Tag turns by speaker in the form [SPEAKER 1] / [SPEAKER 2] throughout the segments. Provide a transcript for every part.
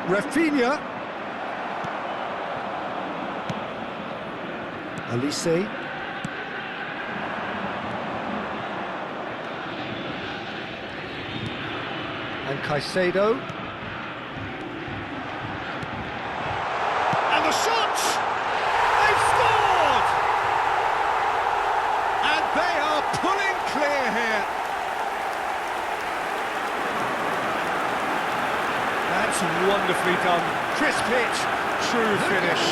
[SPEAKER 1] Rafinha. Elise. And Caicedo. And the shot! They've scored! And they are pulling clear here. That's wonderfully done. Crisp hit, true finish.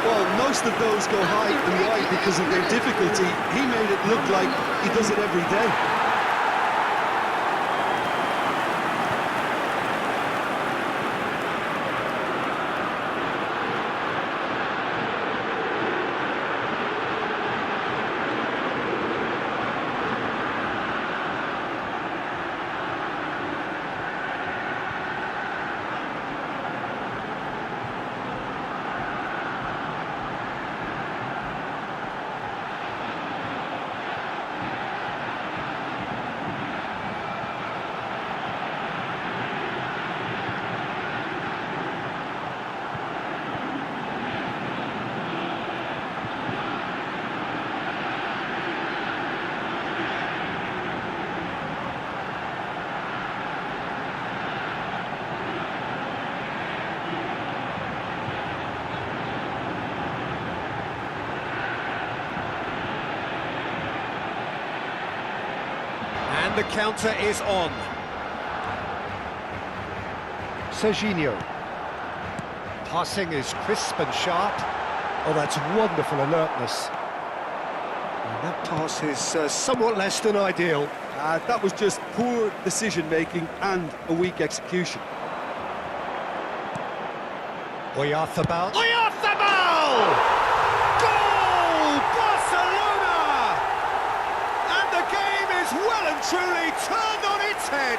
[SPEAKER 2] Well, most of those go high and wide because of their difficulty. He made it look like he does it every day.
[SPEAKER 1] The counter is on. Serginho. Passing is crisp and sharp. Oh, that's wonderful alertness. And that pass is somewhat less than ideal.
[SPEAKER 2] That was just poor decision-making and a weak execution.
[SPEAKER 1] Oyarzabal. Oyarzabal! Goal! Barcelona! And the game is well and truly turned on its head.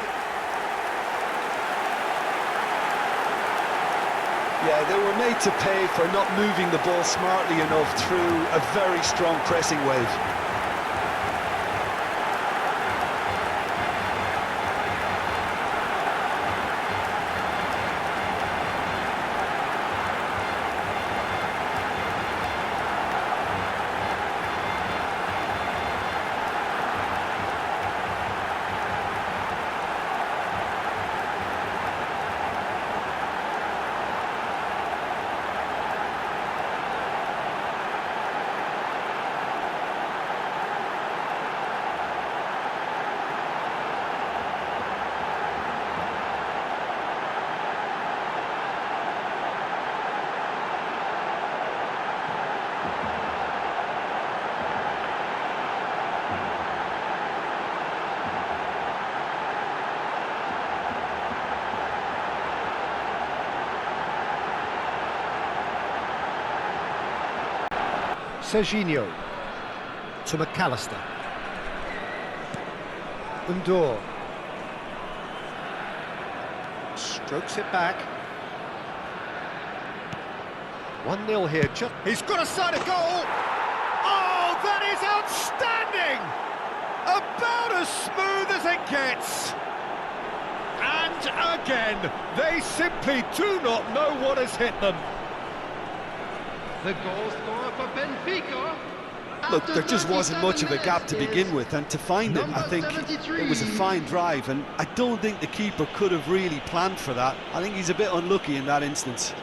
[SPEAKER 2] Yeah, they were made to pay for not moving the ball smartly enough through a very strong pressing wave.
[SPEAKER 1] Serginho to McAllister. Undur strokes it back. 1-0 here. He's got a side of goal. Oh, that is outstanding! About as smooth as it gets. And again, they simply do not know what has hit them.
[SPEAKER 3] The goal scorer for Benfica.
[SPEAKER 2] Look, there just wasn't much of a gap to begin with, and to find it, I think it was a fine drive, and I don't think the keeper could have really planned for that. I think he's a bit unlucky in that instance.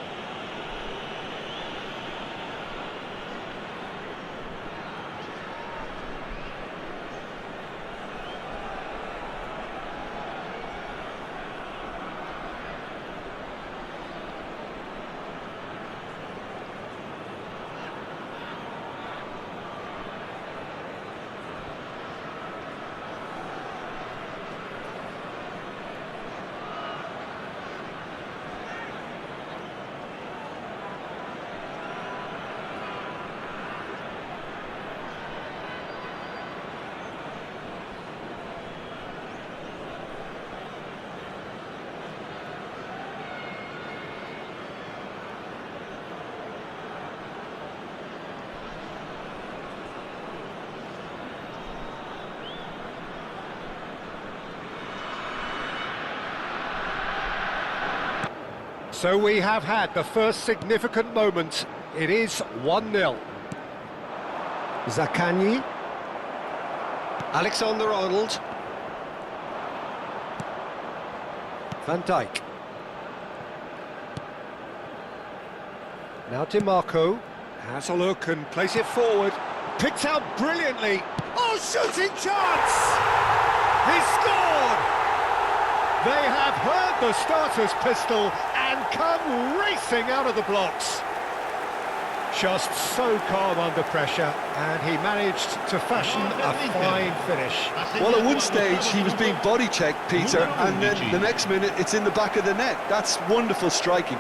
[SPEAKER 1] So we have had the first significant moment. It is 1-0. Zaccagni. Alexander-Arnold. Van Dijk. Now Di Marco has a look and plays it forward. Picked out brilliantly. Oh, shooting chance! He scored! They have heard the starter's pistol and come racing out of the blocks. Just so calm under pressure, and he managed to fashion a fine finish.
[SPEAKER 2] Well, at one stage he was being body checked, Peter, and then the next minute it's in the back of the net. That's wonderful striking.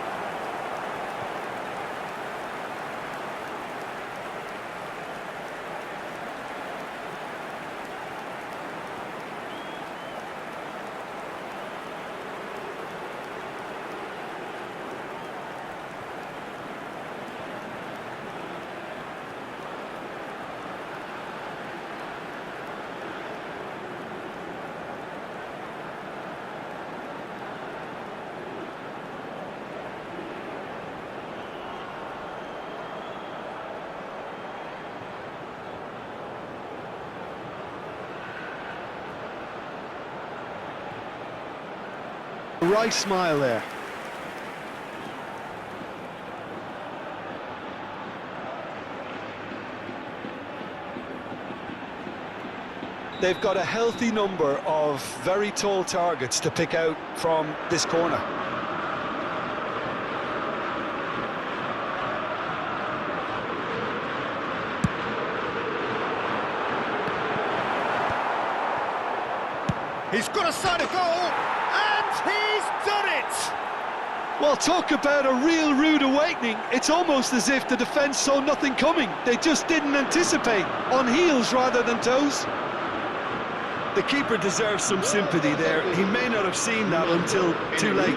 [SPEAKER 2] Right smile there. They've got a healthy number of very tall targets to pick out from this corner.
[SPEAKER 1] He's got a side of goal, and he's done it!
[SPEAKER 2] Well, talk about a real rude awakening. It's almost as if the defence saw nothing coming. They just didn't anticipate, on heels rather than toes. The keeper deserves some sympathy there. He may not have seen that until too late.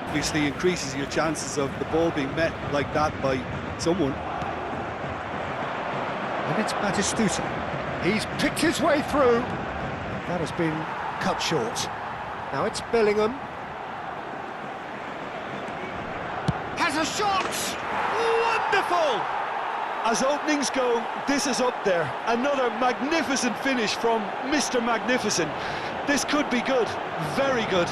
[SPEAKER 2] Obviously increases your chances of the ball being met like that by someone.
[SPEAKER 1] And it's Batistuta. He's picked his way through. That has been cut short. Now it's Bellingham. Has a shot! Wonderful!
[SPEAKER 2] As openings go, this is up there. Another magnificent finish from Mr. Magnificent. This could be good, very good.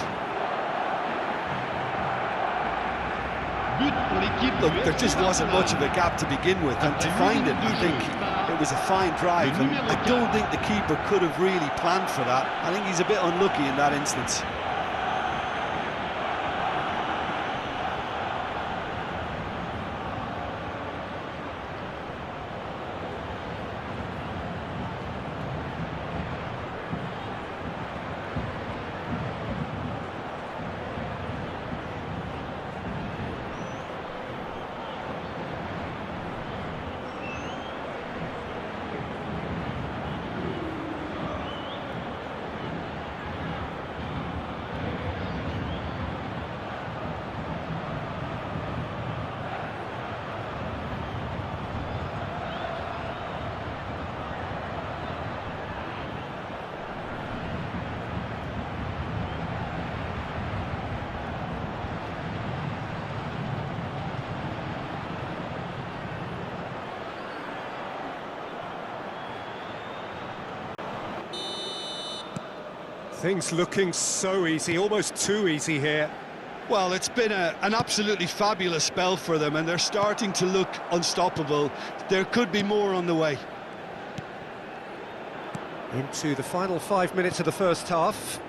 [SPEAKER 2] Look, there just wasn't much of a gap to begin with, and to find it, I think it was a fine drive, and I don't think the keeper could have really planned for that. I think he's a bit unlucky in that instance.
[SPEAKER 1] Things looking so easy, almost too easy here.
[SPEAKER 2] Well, it's been an absolutely fabulous spell for them, and they're starting to look unstoppable. There could be more on the way.
[SPEAKER 1] Into the final 5 minutes of the first half.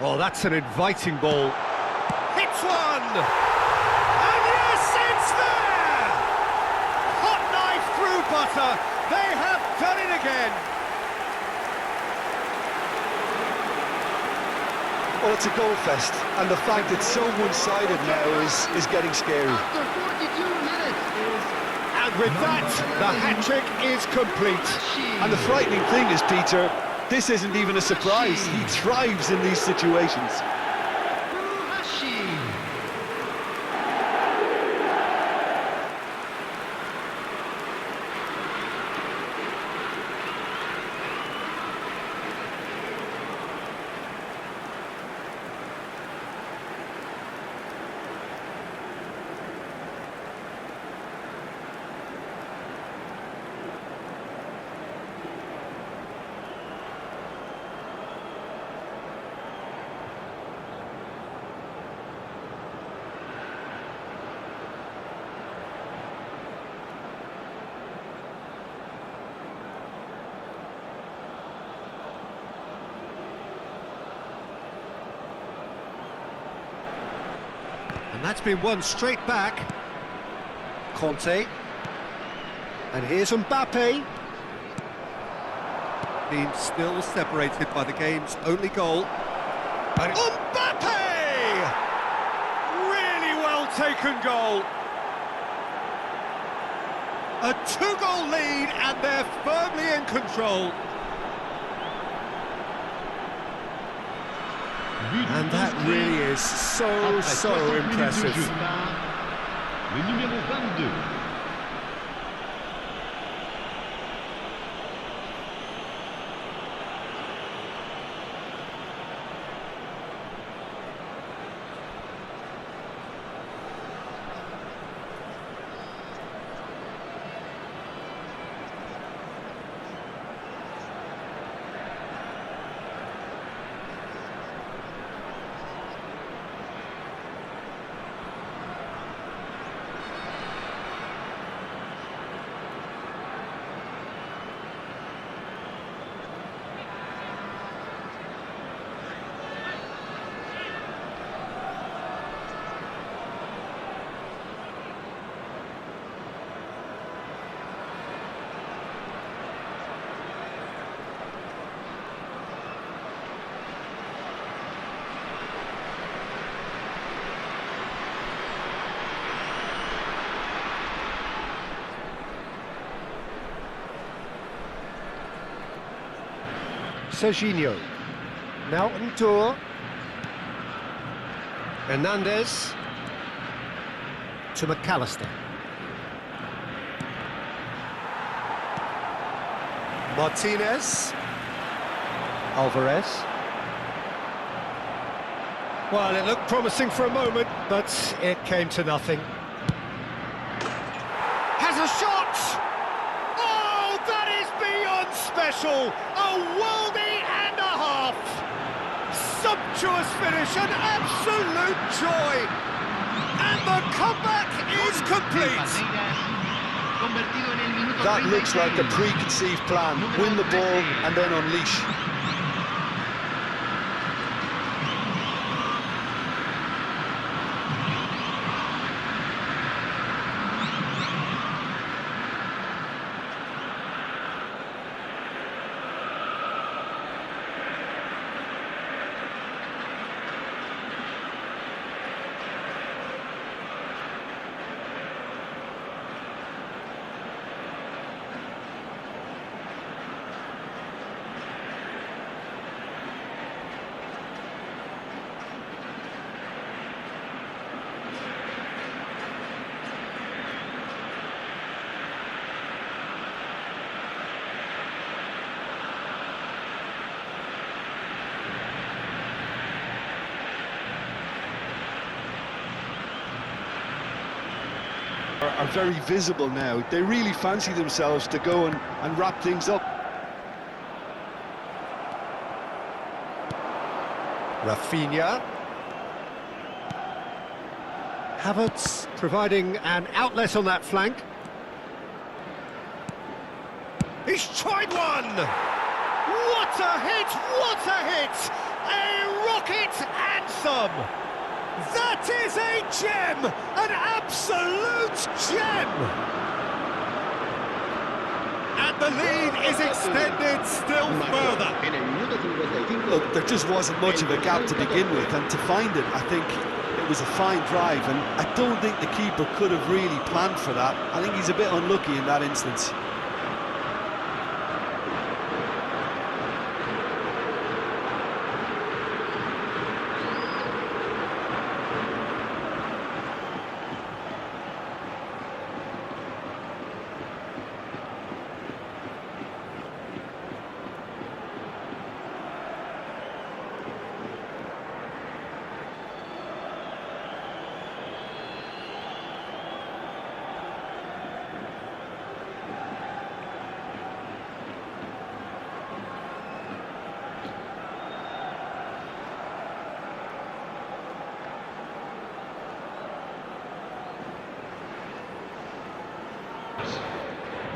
[SPEAKER 1] Oh, that's an inviting ball. Hits one! And yes, it's there! Hot knife through butter. They have done it again.
[SPEAKER 2] Well, it's a goal fest, and the fact it's so one-sided now is getting scary.
[SPEAKER 3] After 42 minutes is
[SPEAKER 1] And with that, the hat-trick is complete.
[SPEAKER 2] And the frightening thing is, Peter, this isn't even a surprise. He thrives in these situations.
[SPEAKER 3] Fuhashi.
[SPEAKER 1] And that's been won straight back. Conte. And here's Mbappe. Being still separated by the game's only goal. And Mbappe! Really well taken goal. A two-goal lead and they're firmly in control. And that really is so impressive.
[SPEAKER 3] Le numéro 22.
[SPEAKER 1] Serginho. Now on tour. Hernandez. To McAllister. Martinez. Alvarez. Well, it looked promising for a moment, but it came to nothing. Has a shot! Oh, that is beyond special! A worldie and a half! Sumptuous finish, an absolute joy! And the comeback is complete!
[SPEAKER 2] That looks like a preconceived plan. Win the ball and then unleash. Are very visible now. They really fancy themselves to go and wrap things up.
[SPEAKER 1] Rafinha. Havertz providing an outlet on that flank. He's tried one! What a hit! What a hit! A rocket anthem! That is a gem! An absolute gem! And the lead is extended still further.
[SPEAKER 2] Look, there just wasn't much of a gap to begin with, and to find it, I think it was a fine drive, and I don't think the keeper could have really planned for that. I think he's a bit unlucky in that instance.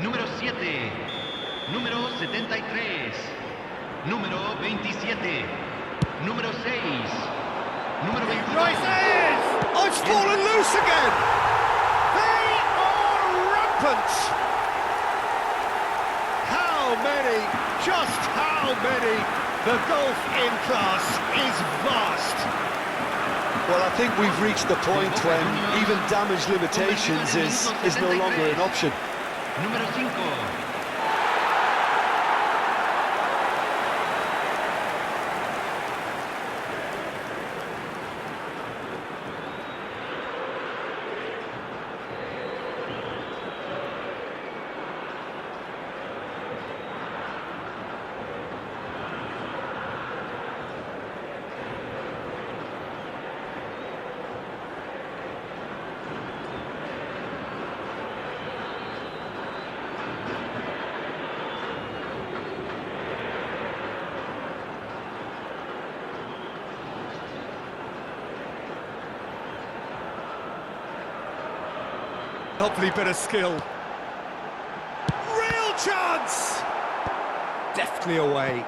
[SPEAKER 3] Número 7, número 73, número 27, número 6, número 22.
[SPEAKER 1] Rises! Oh, it's fallen loose again! They are rampant! How many? Just how many? The golf in class is vast.
[SPEAKER 2] Well, I think we've reached the point when even damage limitations is no longer an option.
[SPEAKER 3] Número 5.
[SPEAKER 1] Lovely bit of skill. Real chance! Deftly away.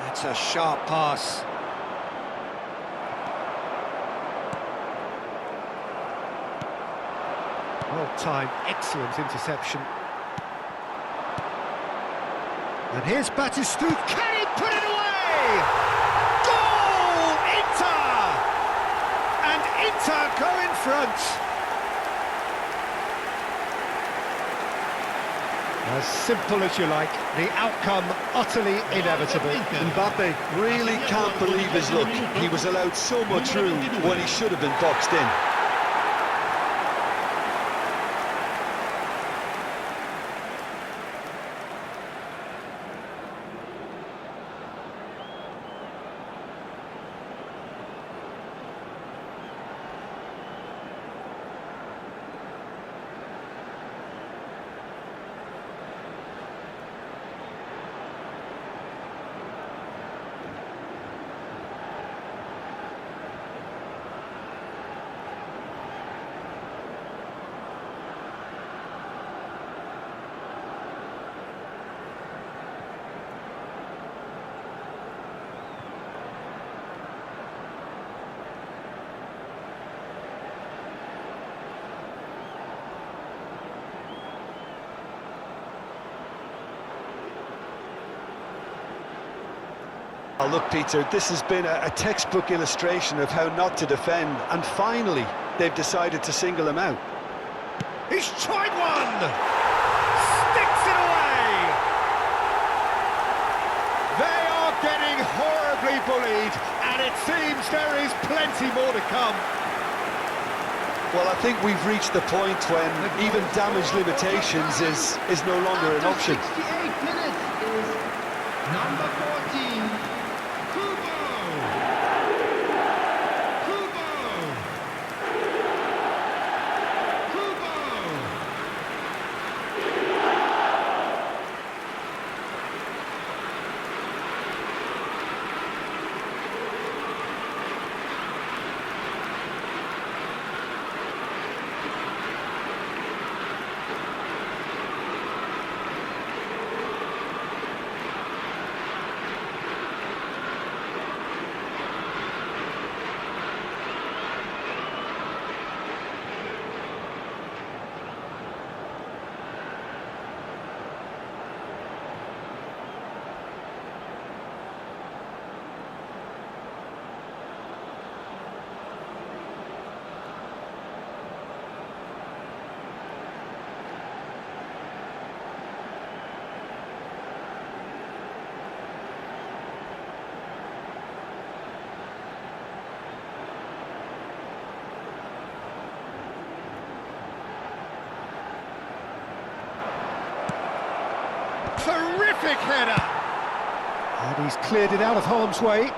[SPEAKER 1] That's a sharp pass. Well timed, excellent interception. And here's Batistuta. Can he put it away? Goal! Inter! And Inter go in front. As simple as you like, the outcome utterly inevitable.
[SPEAKER 2] Mbappe really can't believe his luck. He was allowed so much room when he should have been boxed in. Oh, look, Peter, this has been a textbook illustration of how not to defend, and finally, they've decided to single him out.
[SPEAKER 1] He's tried one! Sticks it away! They are getting horribly bullied, and it seems there is plenty more to come.
[SPEAKER 2] Well, I think we've reached the point when even damage limitations is no longer an option.
[SPEAKER 3] 68 minutes is number 14.
[SPEAKER 1] terrific header! And he's cleared it out of harm's way.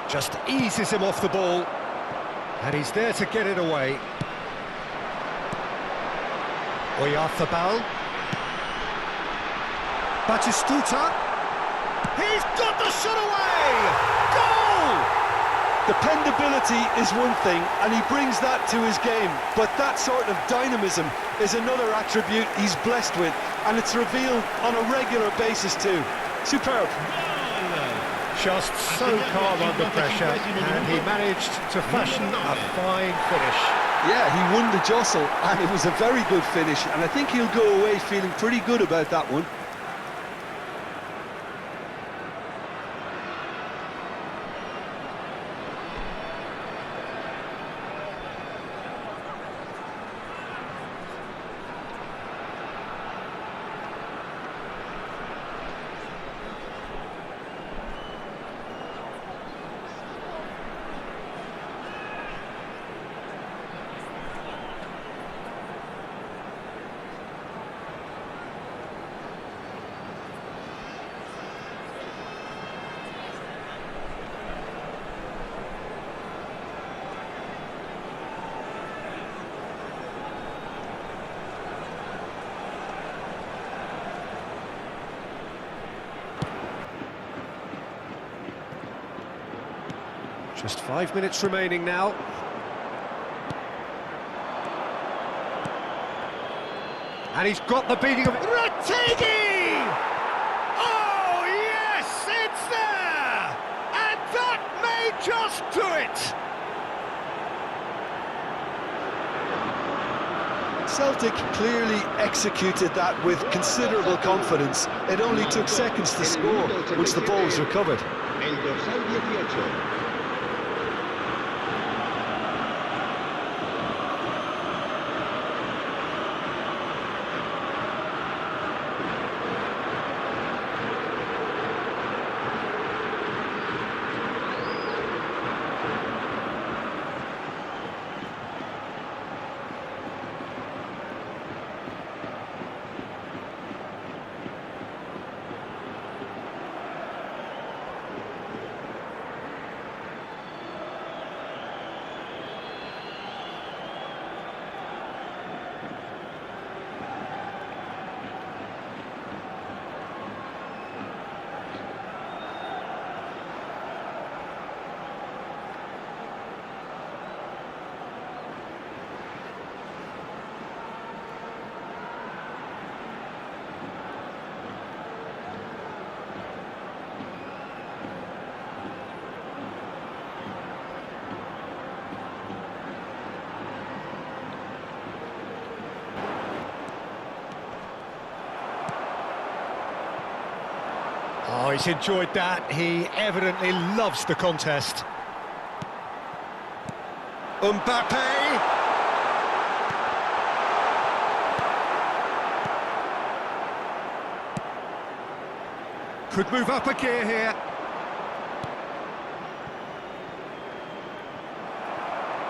[SPEAKER 1] Just eases him off the ball. And he's there to get it away. Oyarzabal. Batistuta. He's got the shot away! Goal!
[SPEAKER 2] Dependability is one thing, and he brings that to his game, but that sort of dynamism is another attribute he's blessed with, and it's revealed on a regular basis too. Superb.
[SPEAKER 1] Just so calm under pressure, and he managed to fashion a fine finish.
[SPEAKER 2] Yeah, he won the jostle, and it was a very good finish, and I think he'll go away feeling pretty good about that one.
[SPEAKER 1] Just 5 minutes remaining now. And he's got the beating of Ratigi! Oh, yes, it's there! And that may just do it!
[SPEAKER 2] Celtic clearly executed that with considerable confidence. It only took seconds to score once the ball was recovered.
[SPEAKER 4] El dorsal 18.
[SPEAKER 1] Oh, he's enjoyed that. He evidently loves the contest. Mbappe! Could move up a gear here.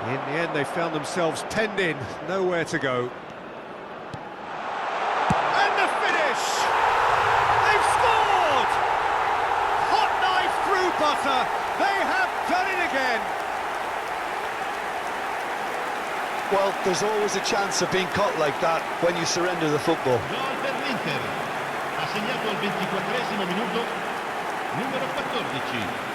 [SPEAKER 1] In the end, they found themselves penned in, nowhere to go. And the finish! They've scored! Hot knife through butter. They have done it again.
[SPEAKER 2] Well, there's always a chance of being caught like that when you surrender the football.
[SPEAKER 3] Gol per l'Inter. Ha segnato al 24esimo minuto, numero 14.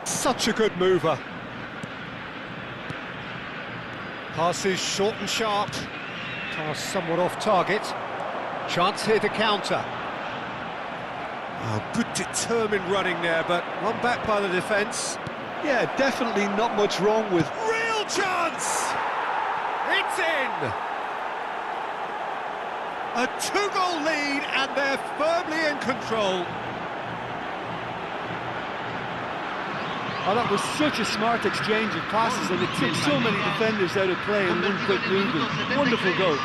[SPEAKER 1] Such a good mover. Pass is short and sharp. Pass somewhat off target. Chance here to counter. Oh, good determined running there, but one back by the defence.
[SPEAKER 2] Yeah, definitely not much wrong with...
[SPEAKER 1] Real chance! It's in! A 2-goal lead, and they're firmly in control.
[SPEAKER 2] Oh, that was such a smart exchange of passes, and it took so many defenders out of play in one quick movement. Wonderful goal.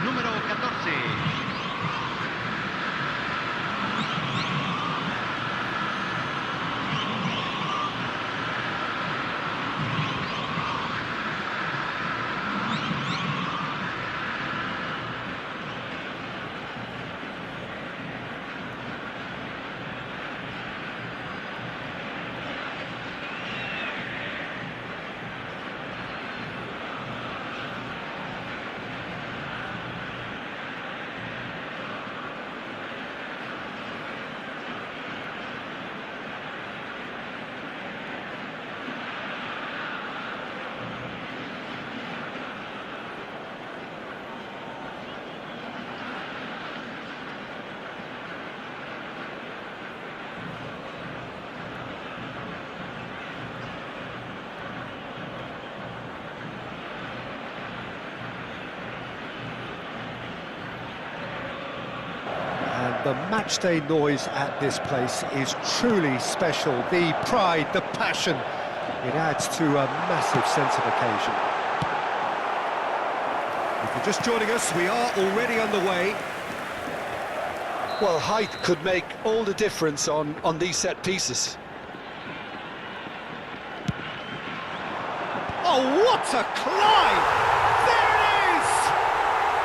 [SPEAKER 3] Número 14.
[SPEAKER 1] The matchday noise at this place is truly special. The pride, the passion, it adds to a massive sense of occasion. If you're just joining us, we are already underway.
[SPEAKER 2] Well, height could make all the difference on these set pieces.
[SPEAKER 1] Oh, what a climb!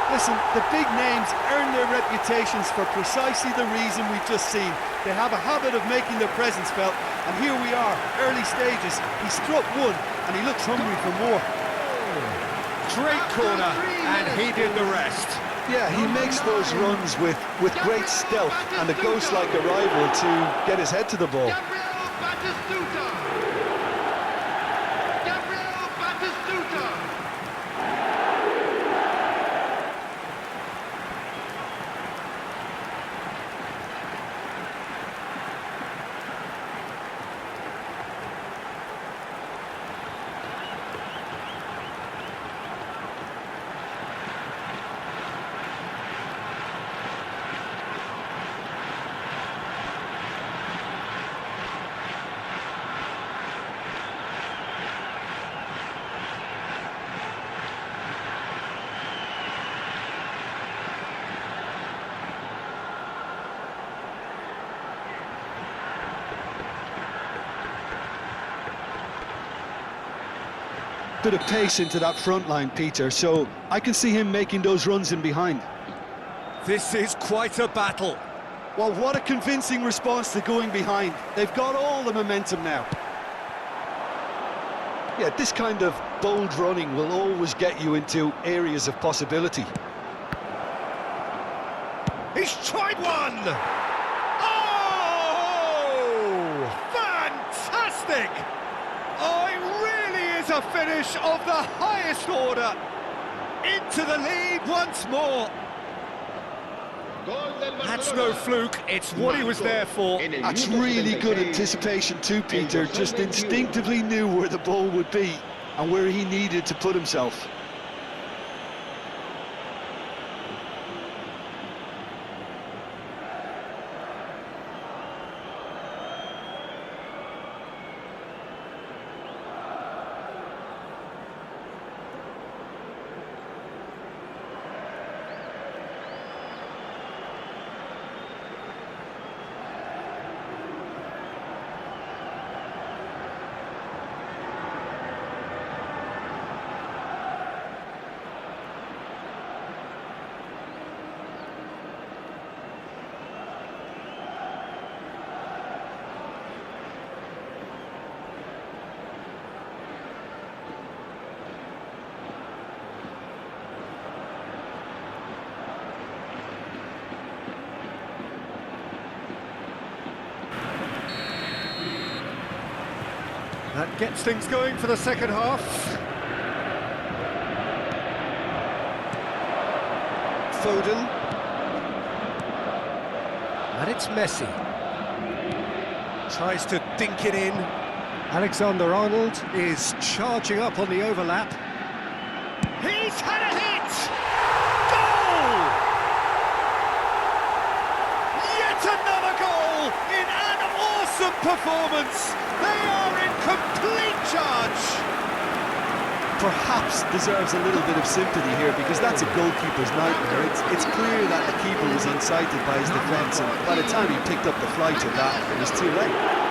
[SPEAKER 2] Listen, the big names earn their reputations for precisely the reason we've just seen. They have a habit of making their presence felt, and here we are, early stages. He struck one, and he looks hungry for more.
[SPEAKER 1] Great corner, and he did the rest.
[SPEAKER 2] Yeah, he makes those runs with great stealth and a ghost-like arrival to get his head to the ball. Bit of pace into that front line, Peter, so I can see him making those runs in behind.
[SPEAKER 1] This is quite a battle.
[SPEAKER 2] Well, what a convincing response to going behind. They've got all the momentum now. Yeah, this kind of bold running will always get you into areas of possibility.
[SPEAKER 1] He's tried one! Oh! Fantastic! Oh, it really is a finish of the highest order. Into the lead once more. That's no fluke, it's what he was there for.
[SPEAKER 2] That's really good anticipation too, Peter. Just instinctively knew where the ball would be and where he needed to put himself.
[SPEAKER 1] That gets things going for the second half. Foden. And it's Messi. Tries to dink it in. Alexander-Arnold is charging up on the overlap. He's had a hit! Goal! Yet another goal in an awesome performance! They are in complete charge!
[SPEAKER 2] Perhaps deserves a little bit of sympathy here, because that's a goalkeeper's nightmare. It's clear that the keeper was unsighted by his defence, and by the time he picked up the flight of that, it was too late.